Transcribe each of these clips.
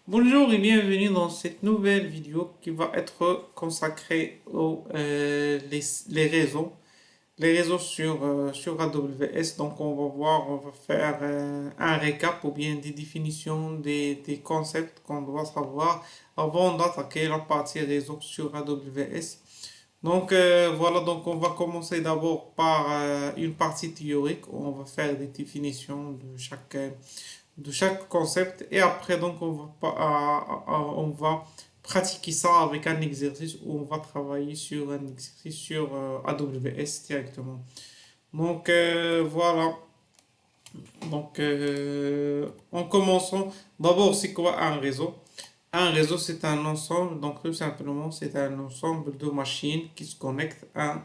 Bonjour et bienvenue dans cette nouvelle vidéo qui va être consacrée les réseaux, sur AWS. Donc on va faire un récap ou bien des définitions des concepts qu'on doit savoir avant d'attaquer la partie réseau sur AWS. Donc voilà, donc on va commencer d'abord par une partie théorique où on va faire des définitions de chaque concept et après donc on va pratiquer ça avec un exercice où on va travailler sur un exercice sur AWS directement. Donc voilà, donc en commençant, d'abord c'est quoi un réseau? Un réseau c'est un ensemble, donc tout simplement c'est un ensemble de machines qui se connectent un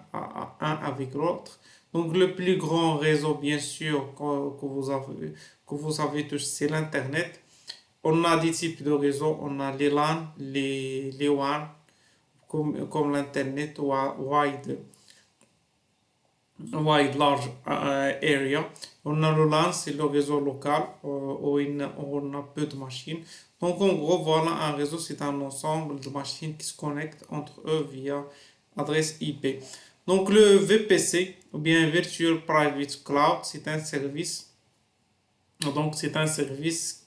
avec l'autre. Donc le plus grand réseau bien sûr que vous avez tous, c'est l'Internet. On a des types de réseaux, on a les LAN, les WAN, comme l'Internet Wide Large Area. On a le LAN, c'est le réseau local où on a peu de machines. Donc en gros, voilà, un réseau, c'est un ensemble de machines qui se connectent entre eux via adresse IP. Donc le VPC, ou bien Virtual Private Cloud, c'est un service c'est un service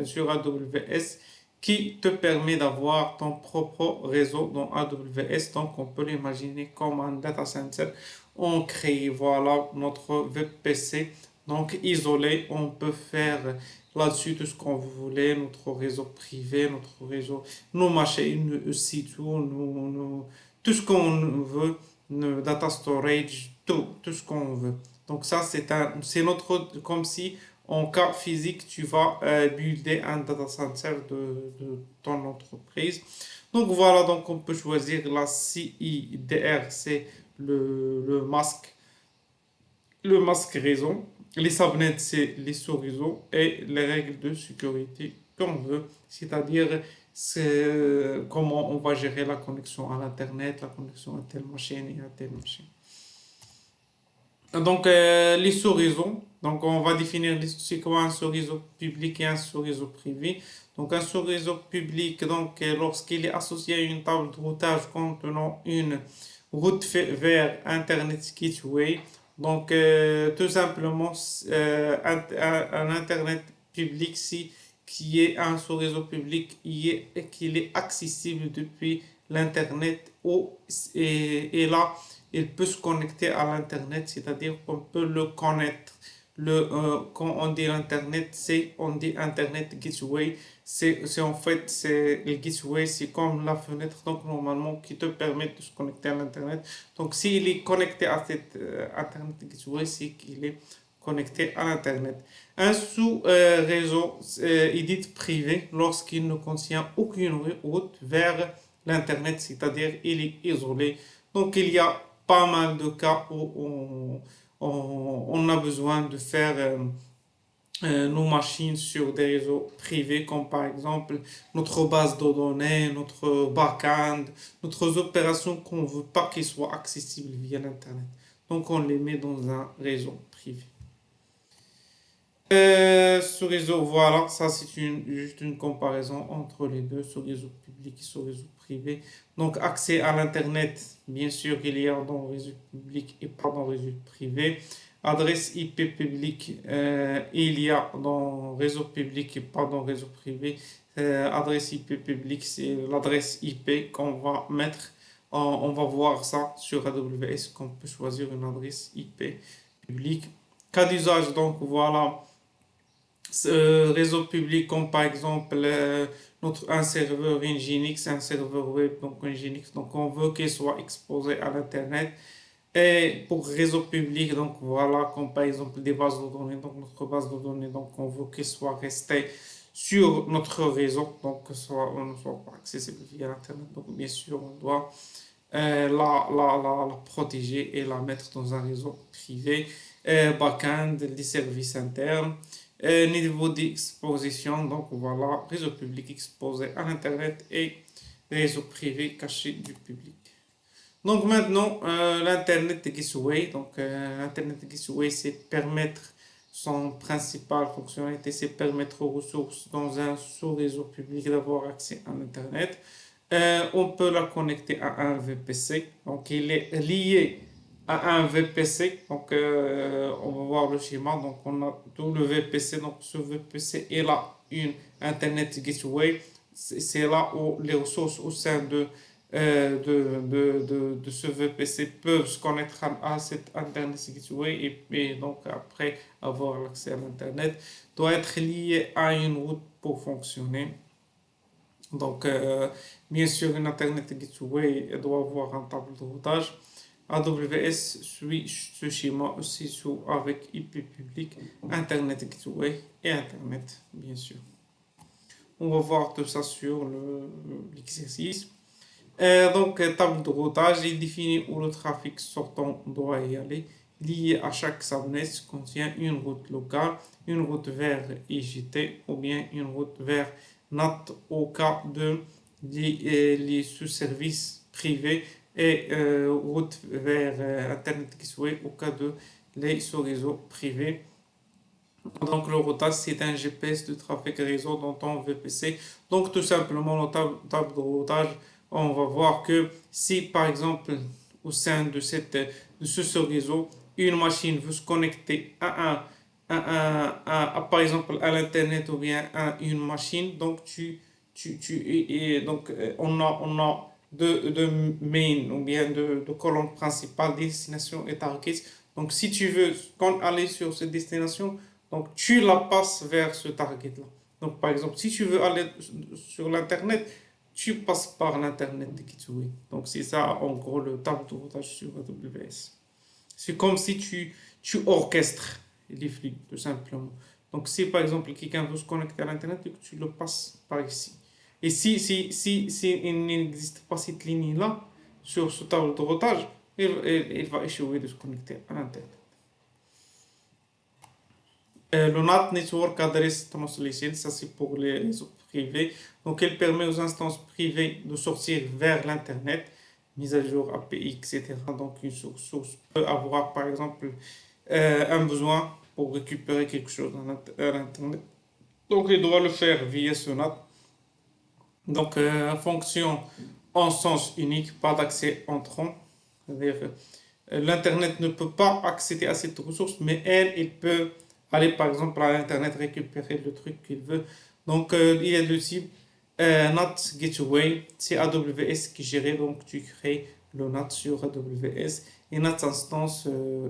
sur AWS qui te permet d'avoir ton propre réseau dans AWS. Donc, on peut l'imaginer comme un data center. On crée, voilà, notre VPC. Donc, isolé, on peut faire là-dessus tout ce qu'on voulait, notre réseau privé, notre réseau, nos machines, sites, tout ce qu'on veut, nos data storage, tout ce qu'on veut. Donc ça, c'est notre, comme si en cas physique, tu vas builder un data center de ton entreprise. Donc voilà, donc on peut choisir la CIDR, c'est le masque réseau. Les subnets, c'est les sous-réseaux et les règles de sécurité qu'on veut, c'est-à-dire comment on va gérer la connexion à l'Internet, la connexion à telle machine et à telle machine. Donc, les sous-réseaux. Donc, on va définir c'est quoi un sous-réseau public et un sous-réseau privé. Donc, un sous-réseau public, donc, lorsqu'il est associé à une table de routage contenant une route vers Internet Gateway. Donc, tout simplement, un Internet public, si, qui est un sous-réseau public, qu'il est accessible depuis l'Internet et là, il peut se connecter à l'Internet, c'est-à-dire qu'on peut le connaître. Quand on dit l'Internet, on dit Internet Gateway. C'est en fait, le gateway, c'est comme la fenêtre, donc normalement, qui te permet de se connecter à l'Internet. Donc, s'il est connecté à cette Internet Gateway, c'est qu'il est connecté à l'Internet. Un sous-réseau est dit privé lorsqu'il ne contient aucune route vers l'Internet, c'est-à-dire il est isolé. Donc, il y a pas mal de cas où on a besoin de faire nos machines sur des réseaux privés, comme par exemple notre base de données, notre backend, notre opérations qu'on ne veut pas qu'ils soient accessibles via l'Internet. Donc on les met dans un réseau privé. Ce réseau, voilà, ça c'est juste une comparaison entre les deux, ce réseau public et ce réseau privé. Donc accès à l'Internet, bien sûr, il y a dans le réseau public et pas dans le réseau privé. Adresse IP publique, il y a dans le réseau public et pas dans le réseau privé. Adresse IP publique, c'est l'adresse IP qu'on va mettre. On va voir ça sur AWS, qu'on peut choisir une adresse IP publique. Cas d'usage, donc voilà réseau public comme par exemple un serveur Nginx, un serveur web, donc Nginx, donc on veut qu'il soit exposé à l'internet. Et pour réseau public, donc voilà, comme par exemple des bases de données, donc notre base de données, donc on veut qu'il soit resté sur notre réseau, donc on ne soit pas accessible via Internet. Donc bien sûr, on doit la protéger et la mettre dans un réseau privé, backend, des services internes. Niveau d'exposition, donc voilà, réseau public exposé à l'Internet et réseau privé caché du public. Donc maintenant, l'Internet Gateway. Donc, Internet Gateway, c'est permettre Son principale fonctionnalité, c'est permettre aux ressources dans un sous-réseau public d'avoir accès à Internet. On peut la connecter à un VPC. Donc, il est lié à un VPC. Donc, on va voir le schéma. Donc, on a tout le VPC. Donc, ce VPC est là une Internet Gateway. C'est là où les ressources au sein de ce VPC peuvent se connecter à cette Internet Gateway et donc après avoir l'accès à l'Internet doit être lié à une route pour fonctionner. Donc, bien sûr, une Internet Gateway doit avoir un tableau de routage. AWS suit ce schéma aussi avec IP public, Internet Gateway et Internet, bien sûr. On va voir tout ça sur l'exercice. Donc, table de routage, il définit où le trafic sortant doit y aller. Lié à chaque subnet contient une route locale, une route vers IGT ou bien une route vers NAT au cas de les sous-services privés et route vers Internet Gateway au cas de les sous-réseaux privés. Donc le routage, c'est un GPS de trafic réseau dans ton VPC. Donc tout simplement, la table de routage, on va voir que si par exemple au sein de ce réseau, une machine veut se connecter par exemple à l'internet ou bien à une machine, donc on a deux main ou bien de colonnes principales, destination et target. Donc si tu veux aller sur cette destination, donc tu la passes vers ce target-là. Donc par exemple, si tu veux aller sur l'internet, tu passes par l'internet de Gateway. Donc c'est ça en gros le tableau de routage sur AWS. C'est comme si tu orchestres les flux, tout simplement. Donc si par exemple quelqu'un veut se connecter à l'internet, tu le passes par ici. Et si il n'existe pas cette ligne-là sur ce tableau de routage, il va échouer de se connecter à l'internet. Le NAT Network Address Translation, ça c'est pour les réseaux privés. Donc, elle permet aux instances privées de sortir vers l'Internet, mise à jour API, etc. Donc, une source peut avoir par exemple un besoin pour récupérer quelque chose à l'Internet. Donc, il doit le faire via ce NAT. Donc, fonction en sens unique, pas d'accès entrant. C'est-à-dire, l'Internet ne peut pas accéder à cette ressource, mais il peut aller par exemple à l'Internet récupérer le truc qu'il veut. Donc, il y a deux types. NAT Gateway, c'est AWS qui gère, donc tu crées le NAT sur AWS. Et NAT Instance,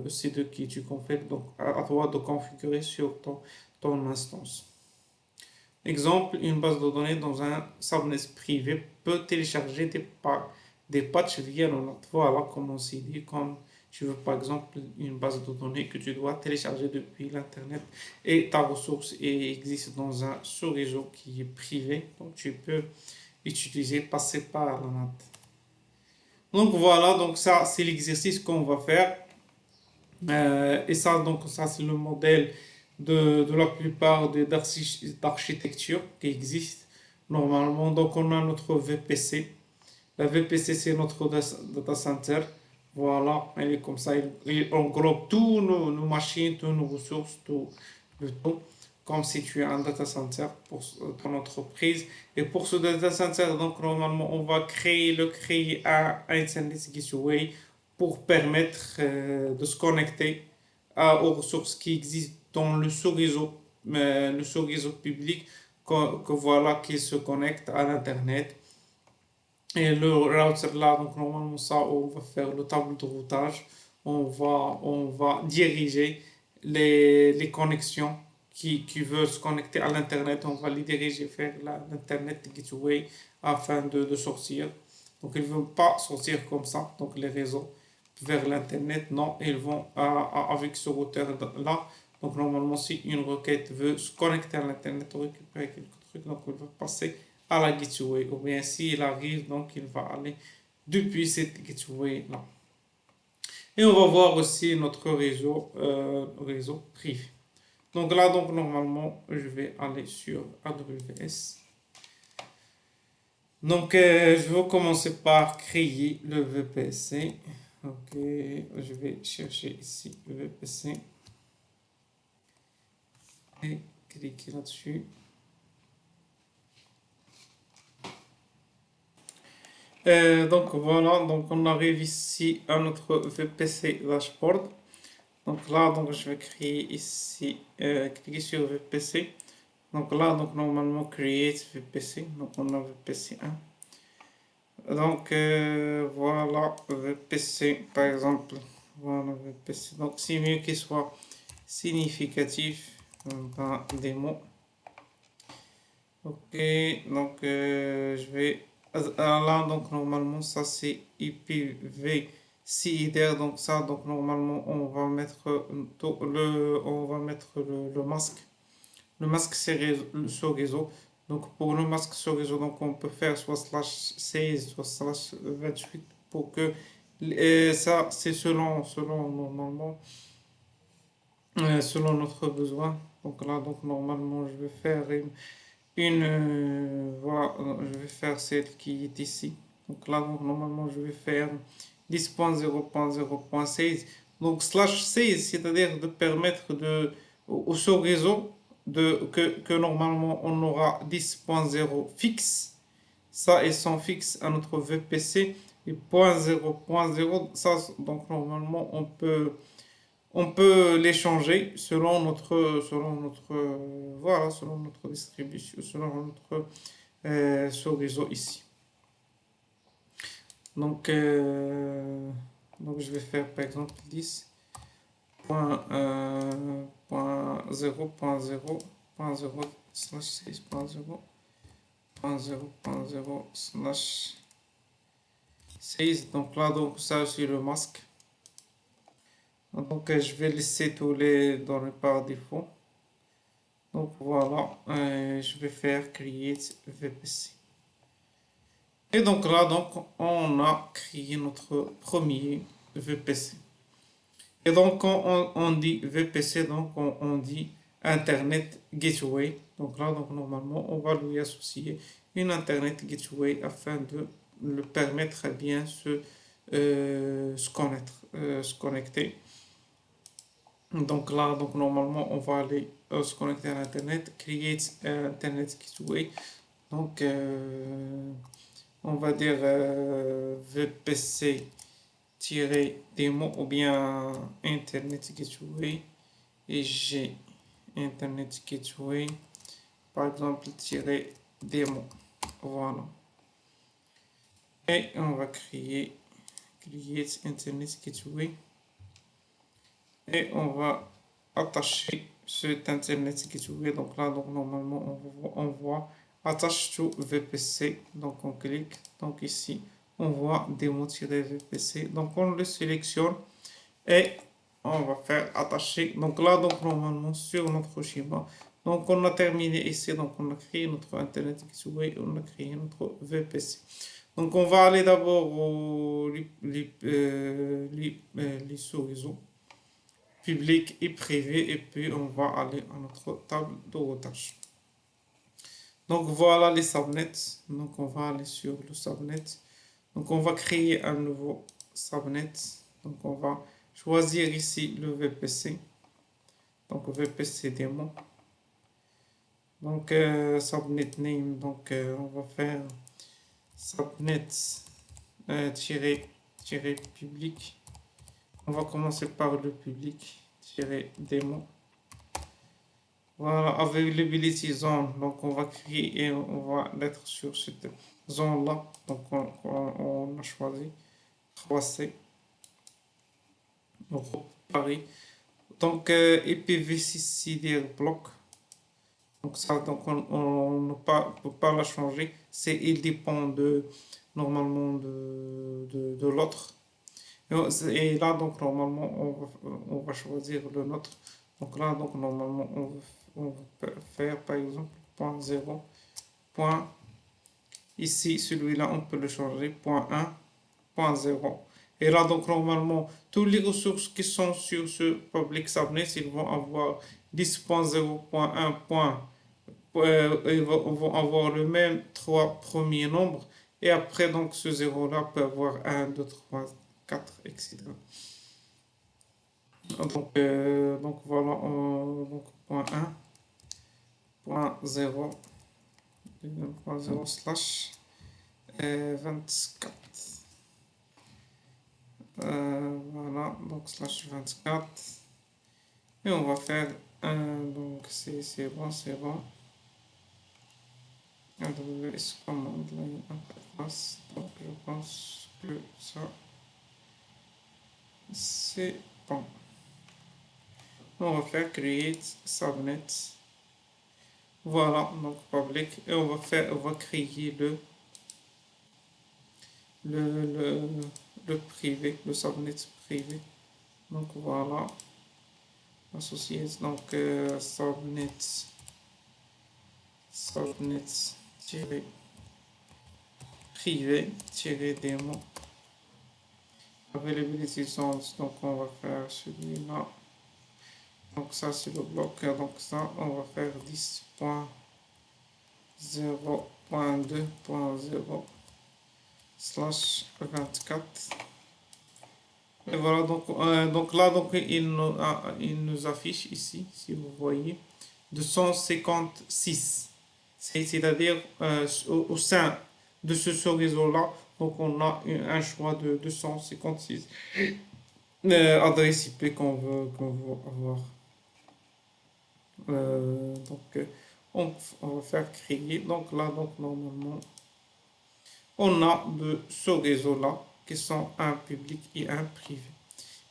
c'est de qui tu configures, donc à toi de configurer sur ton instance. Exemple, une base de données dans un subnet privé peut télécharger des patchs via le NAT. Voilà comment c'est dit, comme tu veux par exemple une base de données que tu dois télécharger depuis l'internet et ta ressource existe dans un sous-réseau qui est privé, donc tu peux passer par le NAT. Donc voilà, donc ça c'est l'exercice qu'on va faire. Et ça, donc ça c'est le modèle de la plupart des d'architectures qui existent normalement. Donc on a notre VPC. La VPC c'est notre data center. Voilà, elle est comme ça. Il englobe tous nos machines, toutes nos ressources, tout le tout. Comme si tu as un data center pour ton entreprise. Et pour ce data center, donc normalement, on va créer un Internet Gateway pour permettre de se connecter aux ressources qui existent dans le sous-réseau public, voilà, qui se connecte à l'Internet. Et le router là, donc normalement ça, on va faire le tableau de routage. On va diriger les connexions qui veulent se connecter à l'Internet. On va les diriger vers l'Internet Gateway afin de sortir. Donc ils ne veulent pas sortir comme ça, donc les réseaux vers l'Internet. Non, ils vont avec ce routeur là. Donc normalement si une requête veut se connecter à l'Internet ou récupérer quelques trucs, donc il va passer à la gateway, ou bien s'il arrive, donc il va aller depuis cette gateway là. Et on va voir aussi notre réseau privé. Donc là, donc normalement, je vais aller sur AWS. Donc je vais commencer par créer le VPC. Ok, je vais chercher ici le VPC. et cliquer là-dessus. Donc voilà, donc on arrive ici à notre VPC dashboard. Donc là, donc je vais créer ici, cliquer sur VPC. Donc là, donc normalement create VPC. Donc on a VPC 1. Donc voilà VPC par exemple. Voilà VPC. Donc c'est mieux qu'il soit significatif dans des mots. Ok, donc je vais là donc normalement ça c'est IPv6 donc ça donc normalement on va mettre le masque. Le masque c'est sur réseau. Donc pour le masque sur réseau donc on peut faire soit /16 soit /28 pour que ça c'est selon normalement selon notre besoin. Donc là donc normalement je vais faire voilà, je vais faire celle qui est ici. Donc là, donc, normalement, je vais faire 10.0.0.16. Donc /16, c'est-à-dire de permettre au sous-réseau que normalement on aura 10.0 fixe. Ça, ils sont fixes à notre VPC. Et .0.0, ça, donc normalement, on peut les changer selon notre distribution, selon notre sous-réseau ici. Donc, donc je vais faire par exemple 10.0.0.0.0/16. Donc là, donc ça c'est le masque. Donc je vais laisser tous les données par défaut. Donc voilà, je vais faire create VPC. Et donc là, donc on a créé notre premier VPC. Et donc quand on dit VPC, donc on dit Internet Gateway. Donc là, donc normalement, on va lui associer une Internet Gateway afin de le permettre à bien se connecter. Donc là, donc normalement, on va aller se connecter à Internet, create Internet Gateway. Donc on va dire VPC-démo ou bien Internet Gateway et j'ai Internet Gateway par exemple démo. Voilà. Et on va créer create Internet Gateway et on va attacher cet Internet Gateway. Donc là, donc normalement, on voit attache to VPC. Donc on clique. Donc ici, on voit démo-VPC. Donc on le sélectionne et on va faire attacher. Donc là, donc normalement, sur notre schéma. Donc on a terminé ici. Donc on a créé notre Internet Gateway. On a créé notre VPC. Donc on va aller d'abord les sous-réseaux public et privé et puis on va aller à notre table de routage. Donc voilà les subnets. Donc on va aller sur le subnet. Donc on va créer un nouveau subnet. Donc on va choisir ici le VPC. Donc VPC démo. Donc subnet name. Donc on va faire subnet public. On va commencer par le public démo. Voilà, availability zone. Donc on va créer et on va l'être sur cette zone là. Donc on a choisi 3C. Paris. Donc IPv6 bloc. Donc ça, donc on ne peut pas la changer. Il dépend normalement de l'autre. Et là, donc, normalement, on va choisir le nôtre. Donc là, donc, normalement, on va faire, par exemple, point 0, point, ici, celui-là, on peut le changer, point 1, point 0. Et là, donc, normalement, toutes les ressources qui sont sur ce public subnet, ils vont avoir 10.0.1. Ils vont avoir le même 3 premiers nombres. Et après, donc, ce 0-là peut avoir 1, 2, 3, 4, etc. Donc voilà, donc point 1. 2.0, 2.0 slash 24. Voilà, donc slash 24. Et on va faire donc c'est bon, c'est bon. AWS command line interface. Donc je pense que ça c'est bon. On va faire create subnet. Voilà, donc public. Et on va créer le privé, le subnet privé. Donc voilà, associé, donc subnet-privé-démo. Availability zones, donc on va faire celui-là. Donc ça c'est le bloc, donc ça on va faire 10.0.2.0 slash 24. Et voilà, donc là, donc, il nous affiche ici, si vous voyez, 256. C'est-à-dire, au sein de ce réseau-là, donc on a un choix de 256 adresses IP qu'on veut avoir. Donc, on va faire créer. Donc là, donc normalement, on a de ce réseau-là qui sont un public et un privé.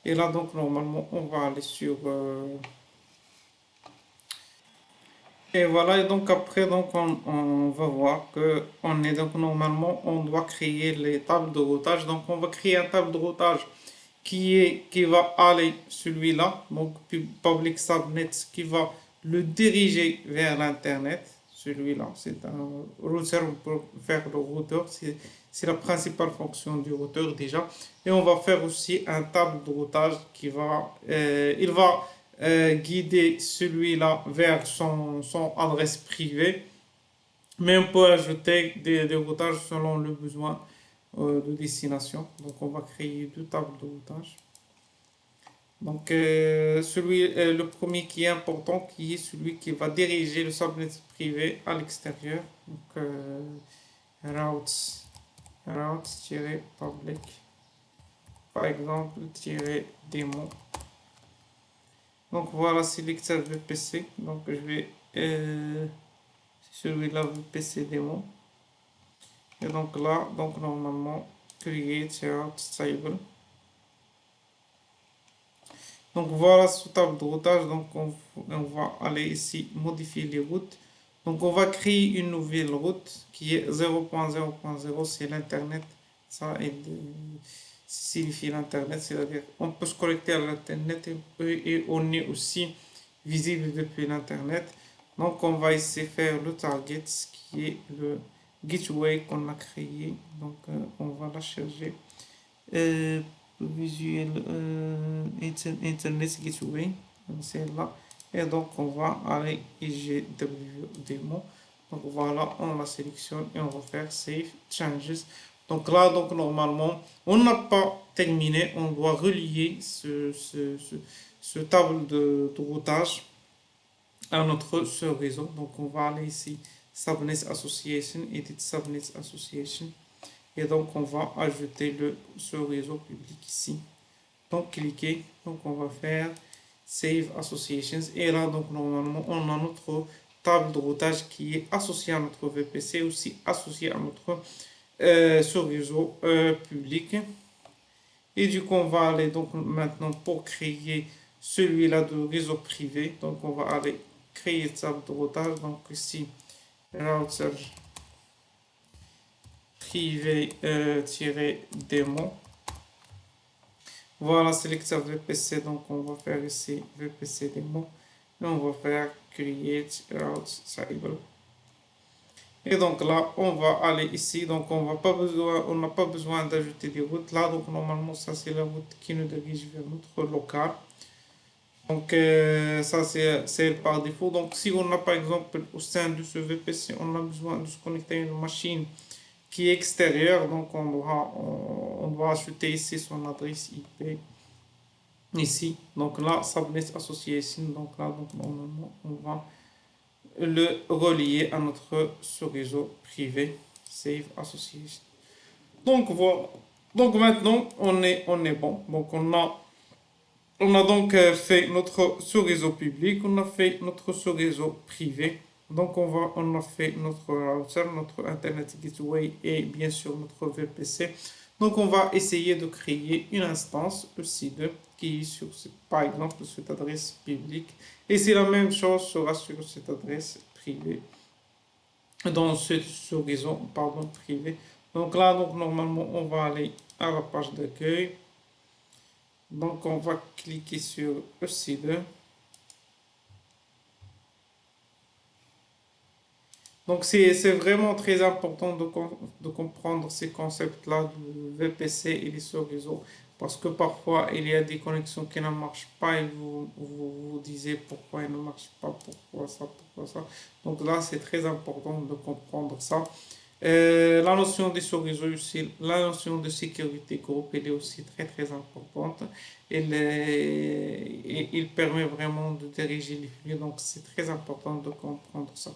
Et là, donc, normalement, on va aller sur... Et voilà, et donc après, donc, on va voir que on est donc normalement, on doit créer les tables de routage. Donc, on va créer une table de routage qui va aller celui-là, donc public subnet, qui va le diriger vers l'internet. Celui-là, c'est un routeur, on peut faire le routeur, c'est la principale fonction du routeur déjà. Et on va faire aussi un table de routage qui va, il va guider celui-là vers son adresse privée. Mais on peut ajouter des routages selon le besoin de destination. Donc on va créer deux tables de routage. Donc le premier qui est important, qui est celui qui va diriger le subnet privé à l'extérieur. Donc routes-public, par exemple, -démon. Donc voilà, sélecteur VPC. Donc je vais celui-là VPC démon. Et donc là, donc normalement, create route stable. Donc voilà ce table de routage. Donc on va aller ici modifier les routes. Donc on va créer une nouvelle route qui est 0.0.0, c'est l'internet. Ça signifie l'internet, c'est-à-dire on peut se connecter à l'internet et on est aussi visible depuis l'internet. Donc on va ici faire le target qui est le gateway qu'on a créé. Donc on va la charger. Visual Internet Gateway, c'est là. Et donc on va aller IGW démon. Donc voilà, on la sélectionne et on va faire Save Changes. Donc là, donc normalement, on n'a pas terminé. On doit relier ce table de routage à notre ce réseau. Donc on va aller ici, Subnet Association, Edit Subnet Association. Et donc on va ajouter ce réseau public ici. Donc cliquez, donc on va faire Save Associations. Et là, donc normalement, on a notre table de routage qui est associée à notre VPC, aussi associée à notre ce réseau public. Et du coup, on va aller donc maintenant pour créer celui-là de réseau privé. Donc on va aller créer table de routage. Donc ici, router privé-démon. Voilà, sélecteur VPC, donc on va faire ici VPC démon et on va faire create route stable. Et donc là, on va aller ici, donc on n'a pas besoin d'ajouter des routes là, donc normalement ça c'est la route qui nous dirige vers notre local. Donc ça c'est par défaut. Donc si on a par exemple au sein de ce VPC, on a besoin de se connecter à une machine qui est extérieure, donc on doit ajouter ici son adresse IP. Ici, donc là, Subnet Association, donc là, donc normalement, on va le relier à notre sous-réseau privé Save Association. Donc voilà. Donc maintenant on est bon. Donc on a donc fait notre sous-réseau public, on a fait notre sous-réseau privé. Donc on a fait notre router, notre Internet Gateway et bien sûr notre VPC. Donc on va essayer de créer une instance EC2 qui est sur par exemple cette adresse publique. Et c'est la même chose sera sur cette adresse privée, dans ce sous-réseau pardon privé. Donc là donc normalement on va aller à la page d'accueil. Donc on va cliquer sur EC2. Donc c'est vraiment très important de comprendre ces concepts-là du VPC et les sous-réseaux parce que parfois il y a des connexions qui ne marchent pas et vous disiez pourquoi elles ne marchent pas, pourquoi ça, pourquoi ça. Donc là c'est très important de comprendre ça. La notion des sous-réseaux aussi, la notion de sécurité groupe, elle est aussi très très importante. Il permet vraiment de diriger les flux, donc c'est très important de comprendre ça.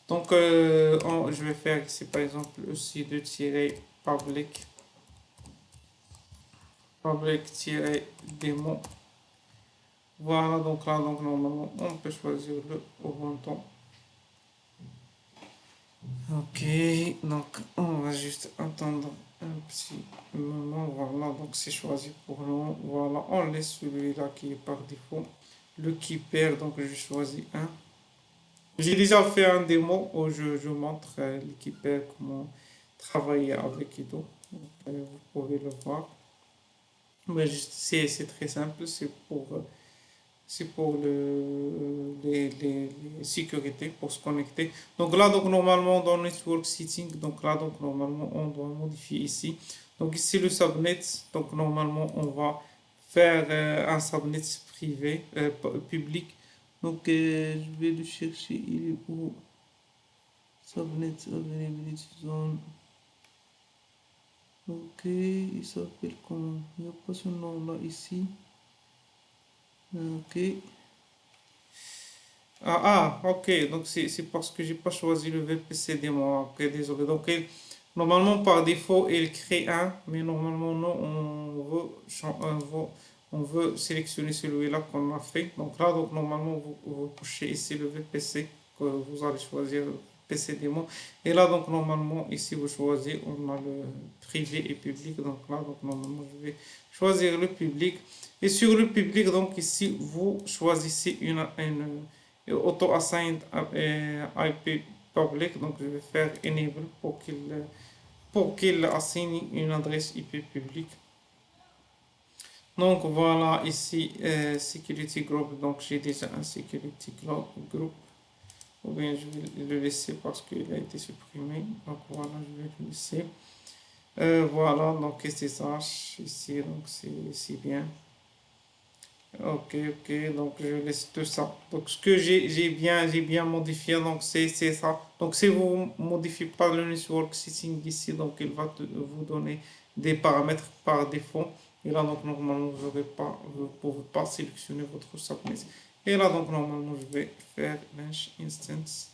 Donc je vais faire ici par exemple aussi de tirer public-démon. Voilà, donc là donc normalement on peut choisir le Ubuntu. Ok, donc on va juste attendre un petit moment. Voilà, donc c'est choisi pour nous. Voilà, on laisse celui-là qui est par défaut. Le keeper, donc je choisis un. J'ai déjà fait un démo où je montre le keeper, comment travailler avec et tout. Donc, vous pouvez le voir. Mais c'est très simple, c'est pour les sécurités, pour se connecter. Donc là, donc normalement dans Network Setting, donc là, donc normalement on doit modifier ici. Donc ici le subnet, donc normalement on va faire un subnet privé, public. Donc je vais le chercher, il est où? Subnet Availability Zone. Ok, il s'appelle comment? Il n'y a pas ce nom là ici. Ok. Ok, donc c'est parce que j'ai pas choisi le VPC démon. Ok, désolé. Donc, normalement, par défaut, il crée un, mais normalement, non, on veut sélectionner celui-là qu'on a fait. Donc là, donc, normalement, vous couchez ici le VPC, que vous allez choisir le PC démon. Et là, donc, normalement, ici, vous choisissez, on a le privé et public. Donc là, donc, normalement, je vais choisir le public. Et sur le public, donc, ici, vous choisissez une auto-assigned IP public, donc je vais faire enable pour qu'il assigne une adresse IP publique. Donc voilà ici security group, donc j'ai déjà un security group, ou bien je vais le laisser parce qu'il a été supprimé. Donc voilà, je vais le laisser. Voilà, donc SSH ici, donc c'est bien. Ok, ok, donc je laisse tout ça. Donc ce que j'ai bien modifié, donc c'est ça. Donc si vous modifiez pas le network setting ici, donc il va vous donner des paramètres par défaut. Et là, donc normalement, vous ne pouvez pas sélectionner votre subnet. Et là, donc normalement, je vais faire launch instance.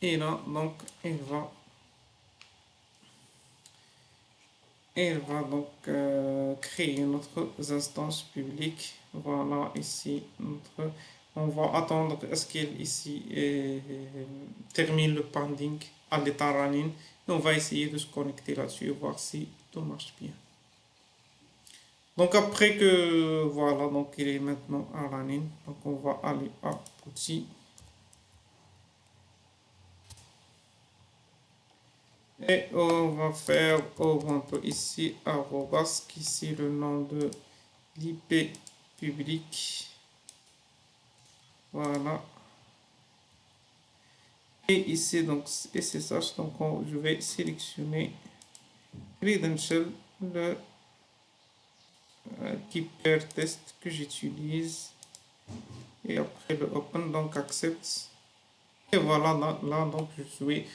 Et là, donc donc créer notre instance publique. Voilà, ici, on va attendre à ce qu'il ici termine le pending à l'état running. Et on va essayer de se connecter là-dessus et voir si tout marche bien. Donc après que, voilà, donc il est maintenant à running. Donc on va aller à outils. Et on va faire Ubuntu ici, arrobas, ici le nom de l'IP public. Voilà. Et ici, donc SSH, donc je vais sélectionner Credential, le keeper test que j'utilise. Et après le Open, donc Accept. Et voilà, là donc je suis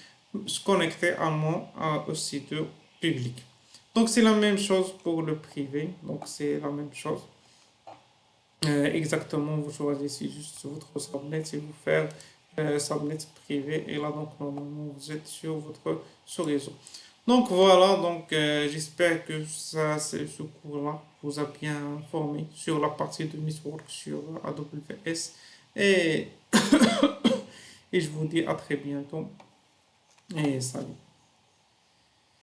connecté à mon site public. Donc c'est la même chose pour le privé. Donc c'est la même chose. Exactement, vous choisissez juste votre subnet et vous faire subnet privé. Et là, donc, normalement, vous êtes sur votre réseau. Donc voilà, donc j'espère que ce cours-là vous a bien informé sur la partie de Mistwork sur AWS. Et, et je vous dis à très bientôt. Et salut.